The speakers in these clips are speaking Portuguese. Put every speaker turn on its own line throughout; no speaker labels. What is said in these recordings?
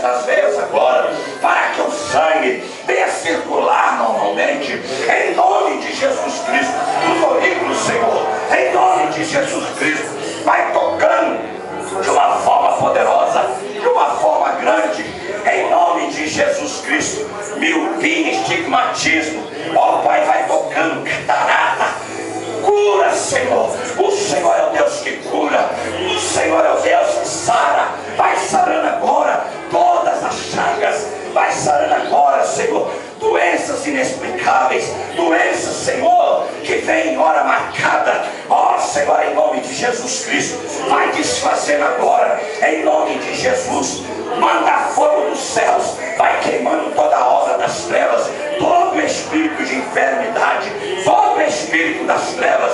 nestas veias agora, para que o sangue venha circular normalmente, em nome de Jesus Cristo, nos ouvidos, Senhor, em nome de Jesus Cristo. Vai tocando de uma forma poderosa, de uma forma grande, em nome de Jesus Cristo. Miopia, estigmatismo, ó Pai, vai tocando, catarata, cura, Senhor. O Senhor é o Deus que cura, o Senhor é o Deus que sara. Vai sarando agora todas as chagas, vai sarando agora, Senhor, doenças inexplicáveis, doenças, Senhor, que vem em hora marcada. Ó Senhor, em nome de Jesus Cristo, vai desfazendo agora, em nome de Jesus. Manda fogo dos céus, vai queimando toda a obra das trevas, todo espírito de enfermidade, todo espírito das trevas,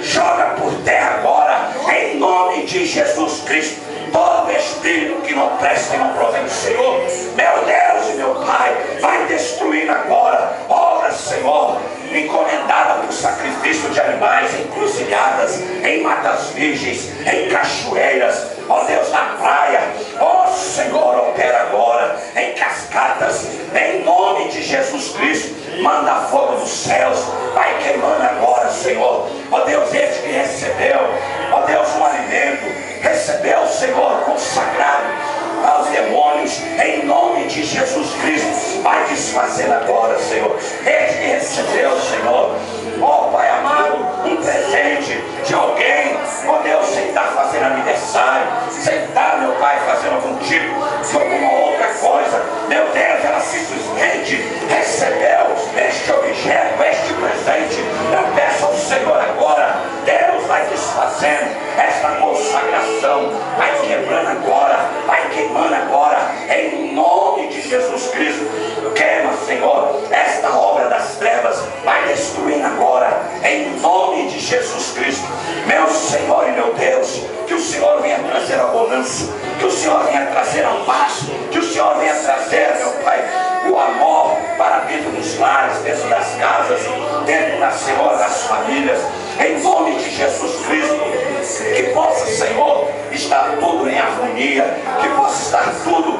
joga por terra agora, em nome de Jesus Cristo. Todo espírito que não presta e não provém do Senhor, meu Deus e meu Pai, vai destruindo agora obras, Senhor, encomendada por sacrifício de animais, em encruzilhadas, em matas virgens, em cachoeiras, ó Deus, na praia, ó Senhor, opera agora, em cascatas, em nome de Jesus Cristo. Manda fogo dos céus, vai queimando agora, Senhor, ó Deus, esse que recebeu, ó Deus, um alimento, recebeu, Senhor, consagrado aos demônios, em nome de Jesus Cristo, vai desfazendo agora, Senhor, esse que recebeu, Senhor, ó Pai amado, um presente de alguém, ó Deus, sem estar fazendo aniversário, sem estar, meu Pai, fazendo algum tipo de alguma outra coisa, meu Deus, ela simplesmente recebeu este objeto, este presente. Eu peço ao Senhor agora, Deus vai desfazendo esta consagração, vai quebrando agora, vai queimando agora, em nome de Jesus Cristo. Queima, Senhor, esta obra das trevas, vai destruindo agora, em nome de Jesus Cristo. Meu Senhor e meu Deus, que o Senhor venha trazer abundância, que o Senhor venha trazer a paz, que o Senhor venha trazer, meu Pai, o amor para dentro dos lares, dentro das casas, dentro da Senhor, das famílias, em nome de Jesus Cristo. Que possa, Senhor, estar tudo em harmonia, que possa estar tudo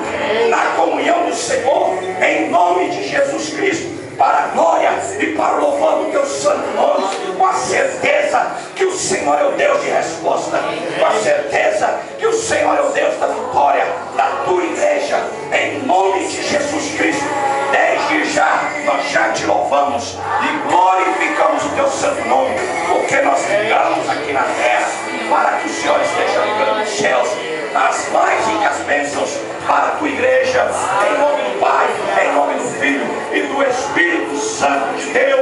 na comunhão do Senhor, em nome de Jesus Cristo, para a glória e para o louvor do teu santo nome, com a certeza que o Senhor é o Deus de resposta, com a certeza que o Senhor é o Deus da vitória da tua igreja, em nome de Jesus Cristo. Desde já nós já te louvamos e glorificamos o teu santo nome, porque nós ligamos aqui na terra para que o Senhor esteja ligando nos céus as mais ricas bênçãos para a tua igreja, em nome do Pai, em nome do Filho e do Espírito Santo de Deus.